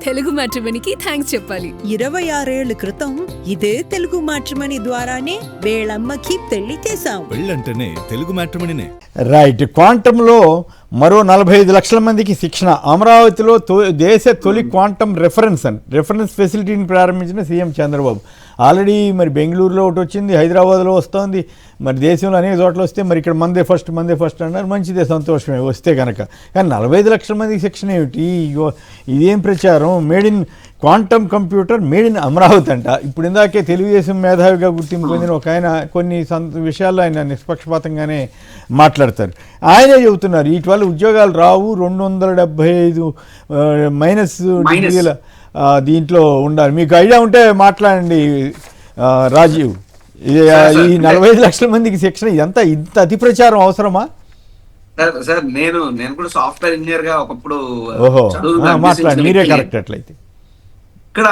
Telugu మ్యాట్రిమోనీకి thanks చెప్పాలి. 26 ఏళ్ల క్రితం ఇదే తెలుగు మ్యాట్రిమోనీ ద్వారానే వేళమ్మకి పెళ్లి చేశాం. పెళ్ళంటేనే తెలుగు మ్యాట్రిమోనీనే. రైట్. క్వాంటంలో మరో 45 లక్షల మందికి శిక్షణ. అమరావతిలో దేశ తొలి క్వాంటం రెఫరెన్స్ ఫెసిలిటీని ప్రారంభించిన సీఎం చంద్రబాబు. ఆల్రెడీ మరి బెంగళూరులో ఒకటి వచ్చింది, హైదరాబాద్లో వస్తుంది, మరి దేశంలో అనేక చోట్ల వస్తే మరి ఇక్కడ మందే ఫస్ట్ అన్నారు. మంచిదే, సంతోషమే వస్తే కనుక. కానీ 45 లక్షల మందికి శిక్షణ ఏమిటి? ఇదేం ప్రచారం? Made in quantum computer, made in Amaravati అంట. ఇప్పుడు ఇందాకే తెలుగుదేశం మేధావిగా గుర్తింపు పొందిన ఒక ఆయన కొన్ని విషయాల్లో ఆయన నిష్పక్షపాతంగానే మాట్లాడతారు. ఆయనే చెబుతున్నారు వీటి వల్ల ఉద్యోగాలు రావు, 275 మైనస్ డిగ్రీల దీంట్లో ఉండాలి. మీకు ఐడియా ఉంటే మాట్లాడండి రాజీవ్. ఈ 45 లక్షల మందికి శిక్షణ ఇంత అతి ప్రచారం అవసరమా? సార్ నేను కూడా సాఫ్ట్వేర్ ఇంజనీర్ గా ఒకప్పుడు మాట్లాడండి, మీరే కరెక్ట్. అట్లయితే ఇక్కడ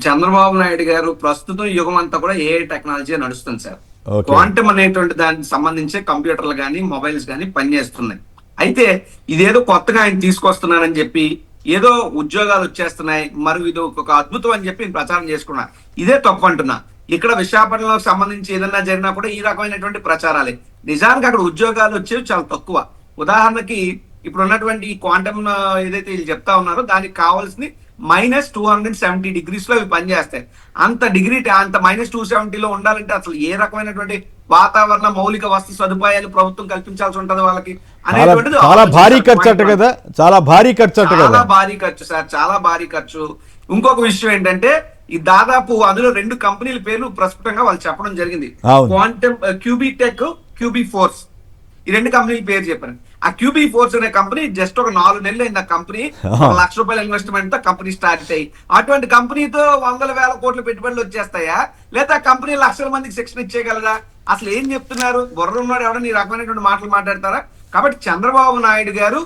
చంద్రబాబు నాయుడు గారు ప్రస్తుతం యుగం అంతా కూడా ఏ టెక్నాలజీ నడుస్తుంది సార్. క్వాంటమ్ అనేటువంటి దానికి సంబంధించి కంప్యూటర్లు కానీ మొబైల్స్ కానీ పనిచేస్తున్నాయి. అయితే ఇదేదో కొత్తగా ఆయన తీసుకొస్తున్నారని చెప్పి ఏదో ఉద్యోగాలు వచ్చేస్తున్నాయి, మరి ఇది ఒక అద్భుతం అని చెప్పి ప్రచారం చేసుకున్నా. ఇదే తప్పు అంటున్నా. ఇక్కడ విశాఖపట్నంలోకి సంబంధించి ఏదన్నా జరిగినా కూడా ఈ రకమైనటువంటి ప్రచారాలే. నిజానికి అక్కడ ఉద్యోగాలు వచ్చేవి చాలా తక్కువ. ఉదాహరణకి ఇప్పుడు ఉన్నటువంటి ఈ క్వాంటమ్ ఏదైతే వీళ్ళు చెప్తా ఉన్నారో దానికి కావాల్సింది -270 డిగ్రీస్ లో ఇవి పనిచేస్తాయి. అంత -270 ఉండాలంటే అసలు ఏ రకమైనటువంటి వాతావరణ మౌలిక వస్తు సదుపాయాలు ప్రభుత్వం కల్పించాల్సి ఉంటది వాళ్ళకి అనేటువంటిది. చాలా భారీ ఖర్చు కదా. చాలా భారీ ఖర్చు సార్, చాలా భారీ ఖర్చు. ఇంకొక విషయం ఏంటంటే ఈ దాదాపు అందులో 2 కంపెనీల పేర్లు ప్రస్ఫుటంగా వాళ్ళు చెప్పడం జరిగింది. క్వాంటమ్ క్యూబీటెక్, క్యూబీ ఫోర్స్, ఈ 2 కంపెనీల పేరు చెప్పారు. ఆ క్యూబీ ఫోర్స్ అనే కంపెనీ జస్ట్ ఒక 4 నెలలు అయింది. ఆ కంపెనీ ₹1,00,000 ఇన్వెస్ట్మెంట్ తో కంపెనీ స్టార్ట్ అయ్యి, అటువంటి కంపెనీతో 100,000 కోట్ల పెట్టుబడులు వచ్చేస్తాయా? లేదా కంపెనీ లక్షల మందికి శిక్షణ ఇచ్చేయగలరా? అసలు ఏం చెప్తున్నారు? బుర్ర ఉన్నాడు ఎవడని ఈ రకమైనటువంటి మాటలు మాట్లాడతారా? కాబట్టి చంద్రబాబు నాయుడు గారు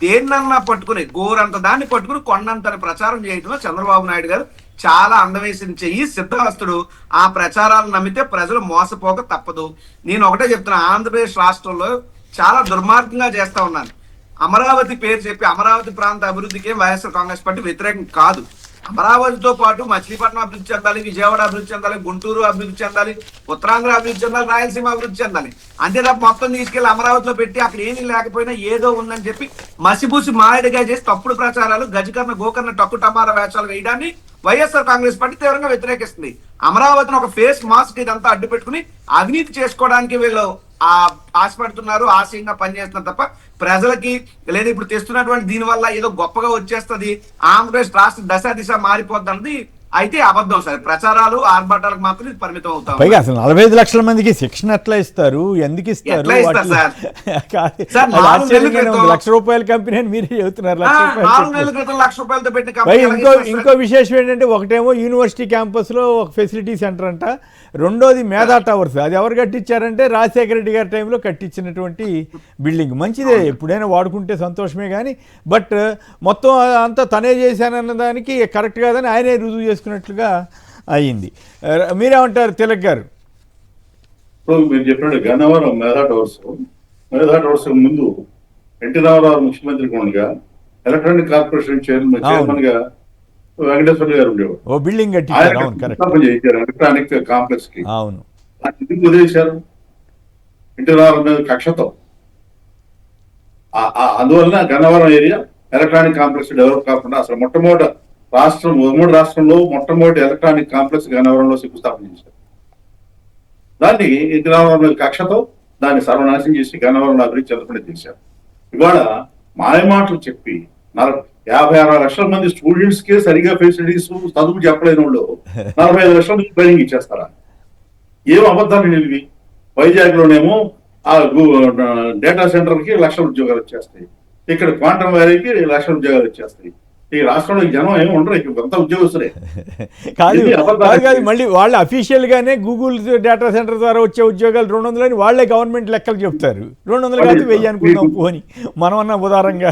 దేన్నన్నా పట్టుకుని, గోరంత దాన్ని పట్టుకుని కొండంత ప్రచారం చేయడంలో చంద్రబాబు నాయుడు గారు చాలా అందవేసిన చెయ్యి సిద్ధహస్తుడు. ఆ ప్రచారాలు నమ్మితే ప్రజలు మోసపోక తప్పదు. నేను ఒకటే చెప్తున్నా, ఆంధ్రప్రదేశ్ రాష్ట్రంలో చాలా దుర్మార్గంగా చేస్తా ఉన్నాను. అమరావతి పేరు చెప్పి అమరావతి ప్రాంత అభివృద్ధికి వైఎస్ఆర్ కాంగ్రెస్ పార్టీ వ్యతిరేకం కాదు. అమరావతితో పాటు మచిలీపట్నం అభివృద్ధి చెందాలి, విజయవాడ అభివృద్ధి చెందాలి, గుంటూరు అభివృద్ధి చెందాలి, ఉత్తరాంధ్ర అభివృద్ధి చెందాలి, రాయలసీమ అభివృద్ధి చెందాలి. అంతే తప్ప మొత్తం తీసుకెళ్లి అమరావతిలో పెట్టి అక్కడ ఏమీ లేకపోయినా ఏదో ఉందని చెప్పి మసిబూసి మాయడిగా చేసి తప్పుడు ప్రచారాలు, గజకర్ణ గోకర్ణ టక్కు టమారా వేషాలు వేయడాన్ని వైఎస్ఆర్ కాంగ్రెస్ పార్టీ తీవ్రంగా వ్యతిరేకిస్తుంది. అమరావతిని ఒక ఫేస్ మాస్క్ ఇదంతా అడ్డు పెట్టుకుని అవినీతి చేసుకోవడానికి వీళ్ళు ఆశపడుతున్నారు, ఆశయంగా పనిచేస్తున్నారు తప్ప ప్రజలకి లేదా ఇప్పుడు తెస్తున్నటువంటి దీని వల్ల ఏదో గొప్పగా వచ్చేస్తుంది, ఆంధ్రప్రదేశ్ రాష్ట్ర దశ దిశ మారిపోద్ది అన్నది అయితే అబద్ధం సార్. ప్రచారాలు ఆర్భాటాలకు మాత్రం పరిమితం అవుతాం. పైగా అసలు 45 లక్షల మందికి శిక్షణ ఎట్లా ఇస్తారు? ఎందుకు ఇస్తారు? ₹1,00,000 కంపెనీ అని మీరే చెబుతున్నారు. ఇంకో విశేషం ఏంటంటే, ఒకటేమో యూనివర్సిటీ క్యాంపస్ లో ఒక ఫెసిలిటీ సెంటర్ అంట, రెండోది మేధా టవర్స్. అది ఎవరు కట్టించారంటే రాజశేఖర రెడ్డి గారి టైంలో కట్టించినటువంటి బిల్డింగ్. మంచిదే, ఎప్పుడైనా వాడుకుంటే సంతోషమే. కానీ బట్ మొత్తం అంతా తనే చేశానన్న దానికి కరెక్ట్ కాదని ఆయనే రుజువు చేసుకున్నట్లుగా అయ్యింది. మీరేమంటారు తిలక్ గారు? మీరు చెప్పినట్టు గన్నవరం మేధా టవర్స్ ముందు ఎన్టీ రామారావు ముఖ్యమంత్రిగా ఉండగా ఎలక్ట్రానిక్ కార్పొరేషన్ చైర్మన్ గా వెంకటేశ్వర గారు ఉండేవారు. ఓ బిల్డింగ్ చేశారు ఎలక్ట్రానిక్ కాంప్లెక్స్ కి. అవును, ఎందుకు వదిలేశారు? ఎన్టీ రామారావు మీద కక్షతో. అందువలన Gannavaram area electronic complex develop కాకుండా అసలు ఉమ్మడి రాష్ట్రంలో మొట్టమొదటి ఎలక్ట్రానిక్ కాంప్లెక్స్ గన్నవరంలో శంకుస్థాపన చేశారు. దాన్ని ఎన్టీ రామారావు మీద కక్షతో దాన్ని సర్వనాశనం చేసి గన్నవరంలో అభివృద్ధి చెందకుండా చేశారు. ఇవాళ మాయమాటలు చెప్పి 56 లక్షల మంది స్టూడెంట్స్ కే సరిగా ఫెసిలిటీస్ చదువు చెప్పలేని వాళ్ళు 45 లక్షల మంది ట్రైనింగ్ ఇచ్చేస్తారా? ఏం అబద్ధాలు నిలివి? వైజాగ్ లోనేమో ఆ డేటా సెంటర్ కి లక్షల ఉద్యోగాలు వచ్చేస్తాయి, ఇక్కడ క్వాంటమ్ వ్యాలీకి లక్షల ఉద్యోగాలు వచ్చేస్తాయి. ఈ రాష్ట్రంలో జనం ఏమి ఉండరు, కొంత ఉద్యోగస్తులే కాదు. మళ్ళీ వాళ్ళు అఫీషియల్ గానే గూగుల్ డేటా సెంటర్ ద్వారా వచ్చే ఉద్యోగాలు 200 అని వాళ్ళే గవర్నమెంట్ లెక్కలు చెప్తారు. 200 కాదు 1000 అనుకుందాం పోని, మనమన్నా ఉదారంగా.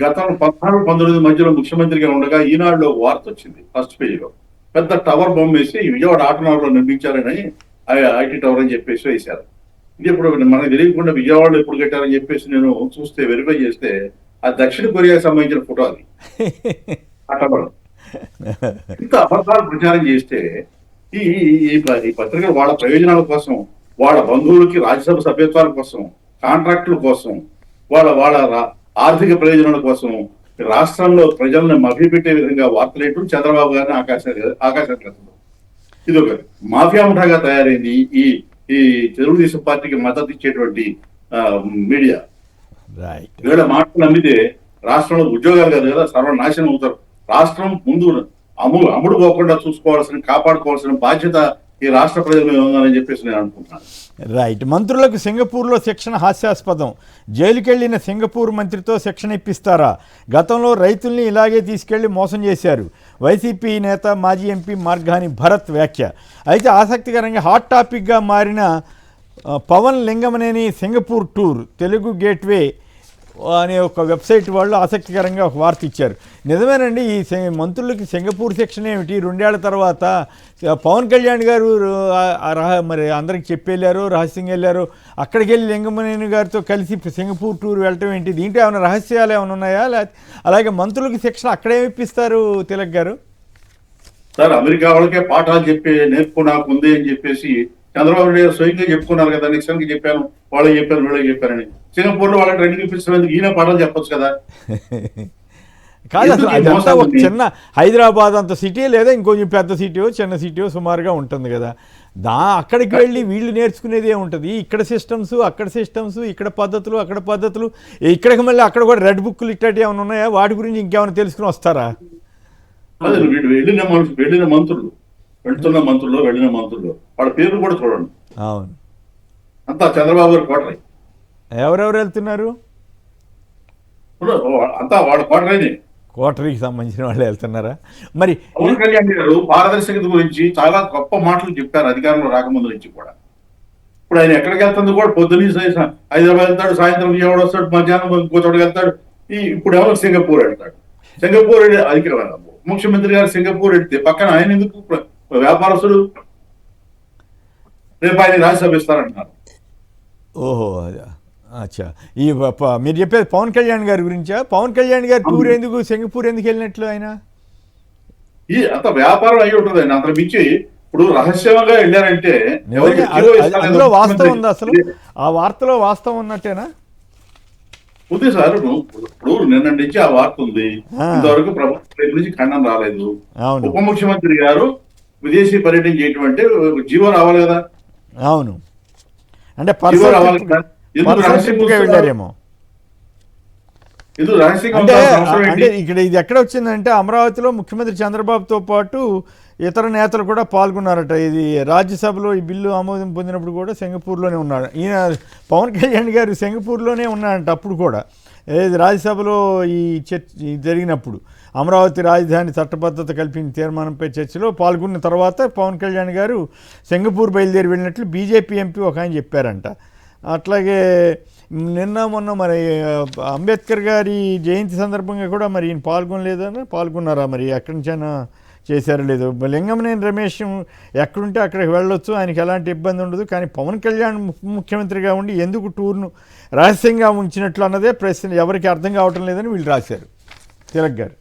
గతంలో 14-19 మధ్యలో ముఖ్యమంత్రిగా ఉండగా ఈనాడులో వార్త వచ్చింది. ఫస్ట్ పేజీలో పెద్ద టవర్ బొమ్మ వేసి విజయవాడ ఆటనగర్లో నిర్మించారని, ఐటీ టవర్ అని చెప్పేసి వేశారు. ఇది ఇప్పుడు మనకు తెలియకుండా విజయవాడలో ఎప్పుడు కట్టారని చెప్పేసి నేను చూస్తే వెరిఫై చేస్తే ఆ దక్షిణ కొరియాకి సంబంధించిన ఫోటో అది అట్లా ఇంత అబద్ధాలు ప్రచారం చేస్తే ఈ ఈ పత్రికలు వాళ్ళ ప్రయోజనాల కోసం, వాళ్ళ బంధువులకి రాజ్యసభ సభ్యత్వాల కోసం, కాంట్రాక్టుల కోసం, వాళ్ళ ఆర్థిక ప్రయోజనాల కోసం రాష్ట్రంలో ప్రజలను మభ్యపెట్టే విధంగా వార్తలేయటం చంద్రబాబు గారిని ఆకాశానికి ఇది ఒక మాఫియా ముఠాగా తయారైంది ఈ ఈ తెలుగుదేశం పార్టీకి మద్దతు ఇచ్చేటువంటి మీడియా. వీళ్ళ మాటలు నమ్మితే రాష్ట్రంలో ఉద్యోగాలు కాదు కదా, సర్వనాశనం అవుతారు. రాష్ట్రం ముందు అమ్ముడు పోకుండా చూసుకోవాల్సిన, కాపాడుకోవాల్సిన బాధ్యత ఈ రాష్ట్ర ప్రజల మీద ఉందని చెప్పేసి నేను అనుకుంటున్నాను. రైట్. మంత్రులకు సింగపూర్లో శిక్షణ హాస్యాస్పదం. జైలుకెళ్లిన సింగపూర్ మంత్రితో శిక్షణ ఇప్పిస్తారా? గతంలో రైతుల్ని ఇలాగే తీసుకెళ్లి మోసం చేశారు. వైసీపీ నేత మాజీ ఎంపీ మార్గాని భరత్ వ్యాఖ్య. అయితే ఆసక్తికరంగా హాట్ టాపిక్గా మారిన Pawan Lingamaneni Singapore tour Telugu gateway అనే ఒక వెబ్సైట్ వాళ్ళు ఆసక్తికరంగా ఒక వార్త ఇచ్చారు. నిజమేనండి, ఈ మంత్రులకి సింగపూర్ శిక్షణ ఏమిటి? 2 ఏళ్ల తర్వాత పవన్ కళ్యాణ్ గారు మరి అందరికి చెప్పి వెళ్ళారు, రహస్యంగా వెళ్ళారు. అక్కడికి వెళ్ళి లింగమనేని గారితో కలిసి సింగపూర్ టూర్ వెళ్ళటం ఏంటి? దీంట్లో ఏమైనా రహస్యాలు ఏమైనా ఉన్నాయా? అలాగే మంత్రులకి శిక్షణ అక్కడేమి ఇప్పిస్తారు తిలక్ గారు? సార్, అమెరికా వాళ్ళకే పాఠాలు చెప్పి నేర్పుకున్నాకు ఉంది అని చెప్పేసి చంద్రబాబు నాయుడు స్వయంగా చెప్పుకున్నారు కదా. నిక్సన్కి చెప్పాను, వాళ్ళకి చెప్పాను, వీళ్ళకి చెప్పానని. సింగపూర్ లో వాళ్ళకి ట్రైనింగ్ ఇప్పించడానికి ఈయన పాఠాలు చెప్పొచ్చు కదా. కాదు, అసలు అదంతా ఒక చిన్న హైదరాబాద్ అంత సిటీ లేదా ఇంకొంచెం పెద్ద సిటీ, చిన్న సిటీ సుమారుగా ఉంటుంది కదా. అక్కడికి వెళ్ళి వీళ్ళు నేర్చుకునేది ఏముంటుంది? ఇక్కడ సిస్టమ్స్, అక్కడ సిస్టమ్స్, ఇక్కడ పద్ధతులు, అక్కడ పద్ధతులు. ఇక్కడికి మళ్ళీ అక్కడ కూడా రెడ్ బుక్లు ఇట్లాంటివి ఏమైనా ఉన్నాయా? వాటి గురించి ఇంకేమైనా తెలుసుకుని వస్తారా? అదే వీళ్ళు వెళ్ళిన మంత్రులు, వెళ్తున్న మంత్రులు, వెళ్ళిన మంత్రులు వాళ్ళ పేర్లు కూడా చూడండి. అవును, అంతా చంద్రబాబు గారు కోటరై. ఎవరెవరు వెళ్తున్నారు? అంతా వాళ్ళ కోటరైనే. కోటరీకి సంబంధించిన వాళ్ళు వెళ్తున్నారా? మరి పవన్ కళ్యాణ్ గారు పారదర్శకత గురించి చాలా గొప్ప మాటలు చెప్పారు అధికారంలో రాకముందు నుంచి కూడా. ఇప్పుడు ఆయన ఎక్కడికి వెళ్తుంది కూడా పొద్దున్నీ హైదరాబాద్ వెళ్తాడు, సాయంత్రం విజయవాడ వస్తాడు, మధ్యాహ్నం ఇంకో చోటుకి వెళ్తాడు. ఇప్పుడు ఎవరు సింగపూర్ వెళ్తాడు. సింగపూర్ అధికారం ముఖ్యమంత్రి గారు సింగపూర్ వెళ్తే పక్కన ఆయన ఎందుకు వ్యాపారస్తుడు? రేపు ఆయన రాజ్యసభ ఇస్తారంటున్నారు. ఓహో, అచ్చా. మీరు చెప్పేది పవన్ కళ్యాణ్ గారి గురించా? పవన్ కళ్యాణ్ గారు టూర్ ఎందుకు, సింగపూర్ ఎందుకు వెళ్ళినట్లు ఆయన? అంత వ్యాపారం అయి ఉంటుంది ఆయన. అంత మించి ఇప్పుడు రహస్యంగా వెళ్ళారంటే అందులో వాస్తవం ఉందా? అసలు ఆ వార్తలో వాస్తవం ఉన్నట్టేనా? ఉంది సార్. ఇప్పుడు నిన్న నుంచి ఆ వార్త ఉంది. ఇంతవరకు ప్రభుత్వం నుంచి ఖండన రాలేదు. ఉప ముఖ్యమంత్రి గారు విదేశీ పర్యటన చేయటం అంటే జీవో రావాలి కదా. అవును, అంటే వెళ్ళారేమో. అంటే ఇక్కడ ఇది ఎక్కడ వచ్చిందంటే అమరావతిలో ముఖ్యమంత్రి చంద్రబాబుతో పాటు ఇతర నేతలు కూడా పాల్గొన్నారట. ఇది రాజ్యసభలో ఈ బిల్లు ఆమోదం పొందినప్పుడు కూడా సింగపూర్లోనే ఉన్నాడు ఈయన. పవన్ కళ్యాణ్ గారు సింగపూర్లోనే ఉన్నాడంట అప్పుడు కూడా. రాజ్యసభలో ఈ చర్చ జరిగినప్పుడు అమరావతి రాజధాని చట్టబద్ధత కల్పించిన తీర్మానంపై చర్చలో పాల్గొన్న తర్వాత పవన్ కళ్యాణ్ గారు సింగపూర్ బయలుదేరి వెళ్ళినట్లు బీజేపీ ఎంపీ ఒక ఆయన చెప్పారంట. అట్లాగే నిన్న మొన్న మరి అంబేద్కర్ గారి జయంతి సందర్భంగా కూడా మరి ఈయన పాల్గొన్నారా? మరి ఎక్కడి నుంచైనా చేశారో లేదో. లింగమనేని రమేష్ ఎక్కడుంటే అక్కడికి వెళ్ళొచ్చు, ఆయనకి ఎలాంటి ఇబ్బంది ఉండదు. కానీ పవన్ కళ్యాణ్ ముఖ్యమంత్రిగా ఉండి ఎందుకు టూర్ను రహస్యంగా ఉంచినట్లు అన్నదే ప్రశ్న ఎవరికి అర్థం కావటం లేదని వీళ్ళు రాశారు. తిలక్ గారు,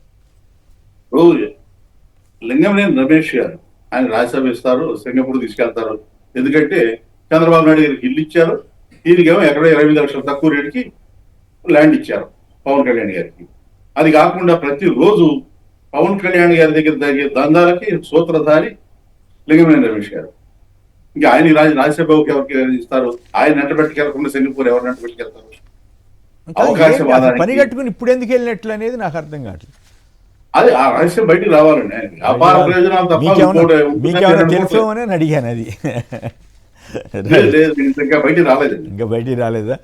లింగమనేని రమేష్ గారు ఆయన రాజ్యసభ ఇస్తారు, సింగపూర్ తీసుకెళ్తారు. ఎందుకంటే చంద్రబాబు నాయుడు గారికి ఇల్లు ఇచ్చారు, ఈయనకేమో ఎక్కడో 25 లక్షలు తక్కువ రేటుకి ల్యాండ్ ఇచ్చారు పవన్ కళ్యాణ్ గారికి. అది కాకుండా ప్రతిరోజు పవన్ కళ్యాణ్ గారి దగ్గర జరిగే దందాలకి సూత్రధారి లింగమనేని రమేష్ గారు. ఇంకా ఆయన రాజ్యసభకి ఎవరికి ఇస్తారు? ఆయన నెంట పెట్టుకెళ్ళకుండా సింగపూర్ ఎవరు నెంట పెట్టుకెళ్తారు? పని కట్టుకుని ఇప్పుడు ఎందుకు వెళ్ళినట్లు అనేది నాకు అర్థం కావట్లేదు. అది ఆ రహస్యం బయటికి రావాలండి. వ్యాపార ప్రయోజనాలు తప్ప తెలుసు అని అడిగాను. అది ఇంకా బయటికి రాలేదు. ఇంకా బయటికి రాలేదా?